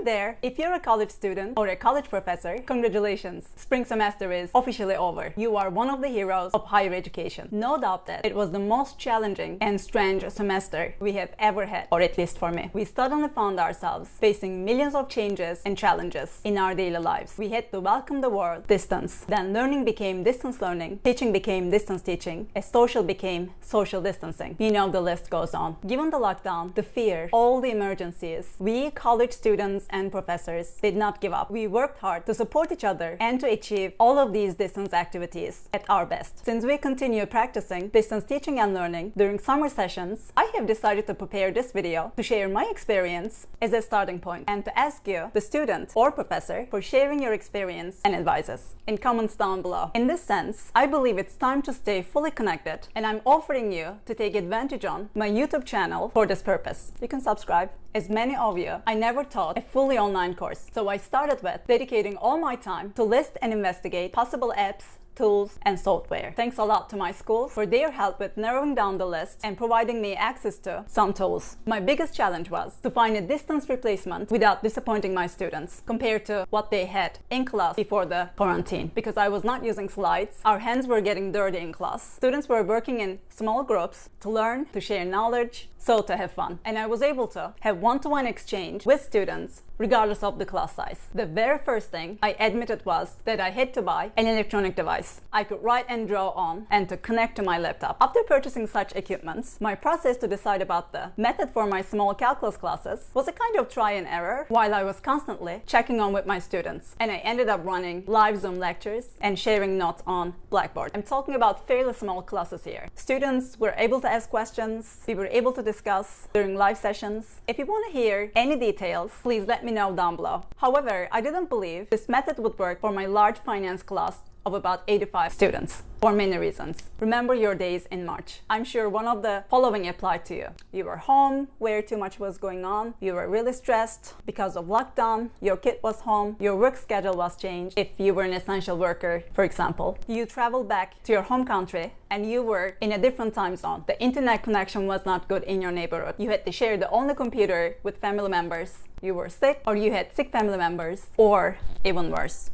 Hi there! If you're a college student or a college professor, congratulations! Spring semester is officially over. You are one of the heroes of higher education. No doubt that it was the most challenging and strange semester we have ever had, or at least for me. We suddenly found ourselves facing millions of changes and challenges in our daily lives. We had to welcome the word distance. Then learning became distance learning, teaching became distance teaching, as social became social distancing. You know, the list goes on. Given the lockdown, the fear, all the emergencies, we college students and professors did not give up. We worked hard to support each other and to achieve all of these distance activities at our best. Since we continue practicing distance teaching and learning during summer sessions, I have decided to prepare this video to share my experience as a starting point and to ask you, the student or professor, for sharing your experience and advices in comments down below. In this sense, I believe it's time to stay fully connected, and I'm offering you to take advantage on my YouTube channel for this purpose. You can subscribe. As many of you, I never taught a fully online course, so I started with dedicating all my time to list and investigate possible apps, tools, and software. Thanks a lot to my school for their help with narrowing down the list and providing me access to some tools. My biggest challenge was to find a distance replacement without disappointing my students compared to what they had in class before the quarantine. Because I was not using slides, our hands were getting dirty in class. Students were working in small groups to learn, to share knowledge, so to have fun. And I was able to have one-to-one exchange with students regardless of the class size. The very first thing I admitted was that I had to buy an electronic device I could write and draw on and to connect to my laptop. After purchasing such equipments, my process to decide about the method for my small calculus classes was a kind of try and error while I was constantly checking on with my students. And I ended up running live Zoom lectures and sharing notes on Blackboard. I'm talking about fairly small classes here. Students were able to ask questions, we were able to discuss during live sessions. If you want to hear any details, please let me know down below. However, I didn't believe this method would work for my large finance class of about 85 students for many reasons. Remember your days in March. I'm sure one of the following applied to you. You were home where too much was going on. You were really stressed because of lockdown. Your kid was home. Your work schedule was changed if you were an essential worker, for example. You traveled back to your home country and you were in a different time zone. The internet connection was not good in your neighborhood. You had to share the only computer with family members. You were sick, or you had sick family members, or even worse.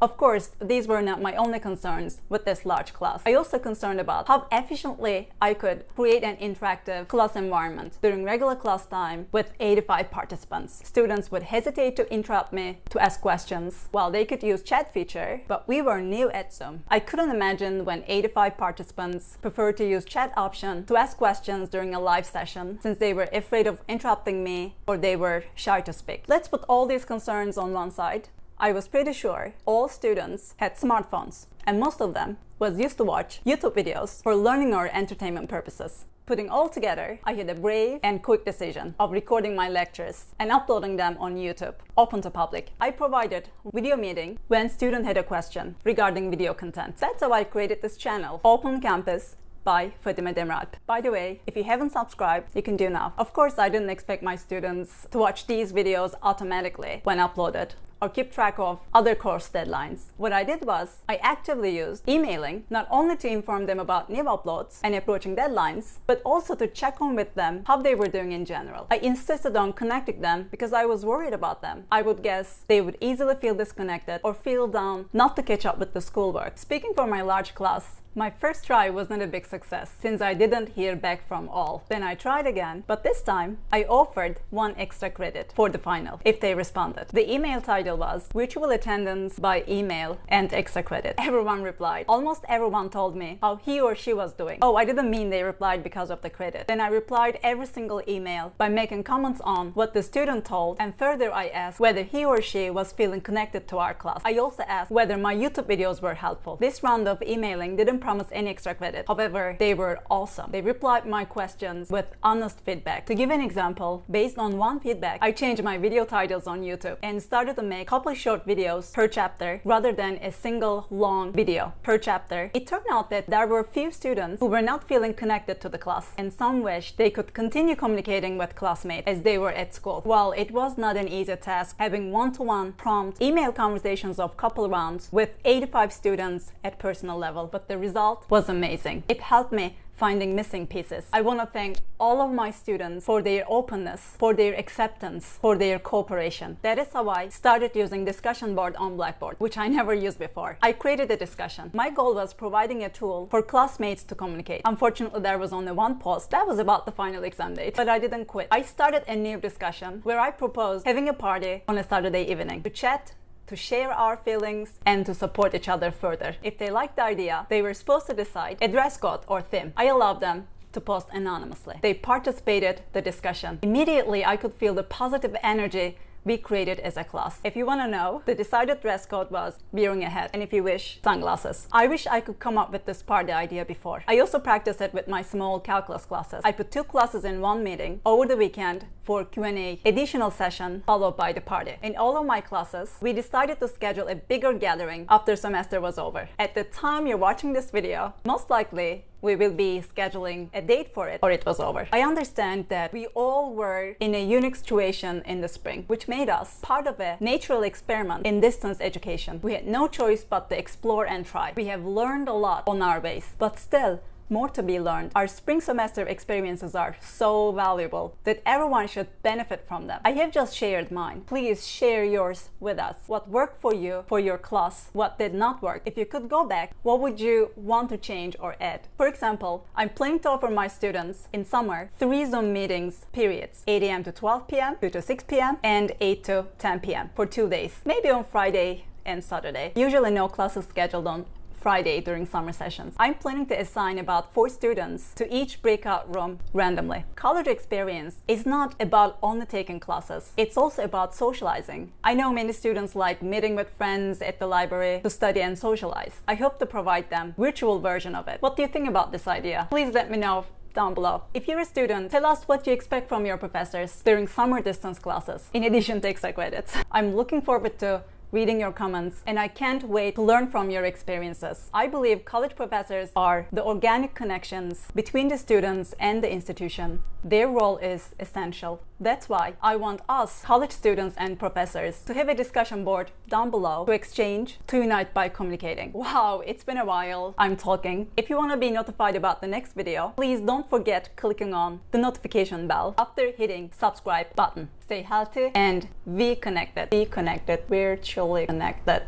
Of course, these were not my only concerns with this large class. I also concerned about how efficiently I could create an interactive class environment during regular class time with 85 participants. Students would hesitate to interrupt me to ask questions while they could use chat feature, but we were new at Zoom. I couldn't imagine when 85 participants preferred to use chat option to ask questions during a live session since they were afraid of interrupting me or they were shy to speak. Let's put all these concerns on one side. I was pretty sure all students had smartphones, and most of them was used to watch YouTube videos for learning or entertainment purposes. Putting all together, I had a brave and quick decision of recording my lectures and uploading them on YouTube, open to public. I provided video meeting when student had a question regarding video content. That's how I created this channel, Open Campus by Fatime Demiralp. By the way, if you haven't subscribed, you can do now. Of course, I didn't expect my students to watch these videos automatically when uploaded, or keep track of other course deadlines. What I did was, I actively used emailing not only to inform them about new uploads and approaching deadlines, but also to check on with them how they were doing in general. I insisted on connecting them because I was worried about them. I would guess they would easily feel disconnected or feel down not to catch up with the schoolwork. Speaking for my large class, my first try was not a big success since I didn't hear back from all. Then I tried again, but this time I offered 1 extra credit for the final if they responded. The email title was Virtual Attendance by Email and Extra Credit. Everyone replied. Almost everyone told me how he or she was doing. Oh, I didn't mean they replied because of the credit. Then I replied every single email by making comments on what the student told, and further I asked whether he or she was feeling connected to our class. I also asked whether my YouTube videos were helpful. This round of emailing didn't promise any extra credit. However, they were awesome. They replied my questions with honest feedback. To give an example, based on one feedback, I changed my video titles on YouTube and started to make a couple short videos per chapter rather than a single long video per chapter. It turned out that there were few students who were not feeling connected to the class, and some wished they could continue communicating with classmates as they were at school. While it was not an easy task having one-to-one prompt email conversations of couple rounds with 85 students at personal level, but the result was amazing. It helped me finding missing pieces. I want to thank all of my students for their openness, for their acceptance, for their cooperation. That is how I started using discussion board on Blackboard, which I never used before. I created a discussion. My goal was providing a tool for classmates to communicate. Unfortunately, there was only one post that was about the final exam date, but I didn't quit. I started a new discussion where I proposed having a party on a Saturday evening to chat, to share our feelings, and to support each other further. If they liked the idea, they were supposed to decide a dress code or theme. I allowed them to post anonymously. They participated in the discussion. Immediately, I could feel the positive energy we created as a class. If you want to know, the decided dress code was wearing a hat, and if you wish, sunglasses. I wish I could come up with this party idea before. I also practiced it with my small calculus classes. I put 2 classes in one meeting over the weekend for Q&A additional session followed by the party. In all of my classes, we decided to schedule a bigger gathering after semester was over. At the time you're watching this video, most likely we will be scheduling a date for it or it was over. I understand that we all were in a unique situation in the spring, which made us part of a natural experiment in distance education. We had no choice but to explore and try. We have learned a lot on our ways, but still, more to be learned. Our spring semester experiences are so valuable that everyone should benefit from them. I have just shared mine. Please share yours with us. What worked for you, for your class, what did not work. If you could go back, what would you want to change or add? For example, I'm planning to offer my students in summer 3 Zoom meetings periods, 8 a.m. to 12 p.m., 2 to 6 p.m., and 8 to 10 p.m. for 2 days, maybe on Friday and Saturday. Usually no classes scheduled on Friday during summer sessions. I'm planning to assign about 4 students to each breakout room randomly. College experience is not about only taking classes. It's also about socializing. I know many students like meeting with friends at the library to study and socialize. I hope to provide them virtual version of it. What do you think about this idea? Please let me know down below. If you're a student, tell us what you expect from your professors during summer distance classes, in addition to extra credits. I'm looking forward to reading your comments, and I can't wait to learn from your experiences. I believe college professors are the organic connections between the students and the institution. Their role is essential. That's why I want us, college students and professors, to have a discussion board down below to exchange, to unite by communicating. Wow, it's been a while I'm talking. If you want to be notified about the next video, please don't forget clicking on the notification bell after hitting subscribe button. Stay healthy and be connected. Be connected, virtually connected.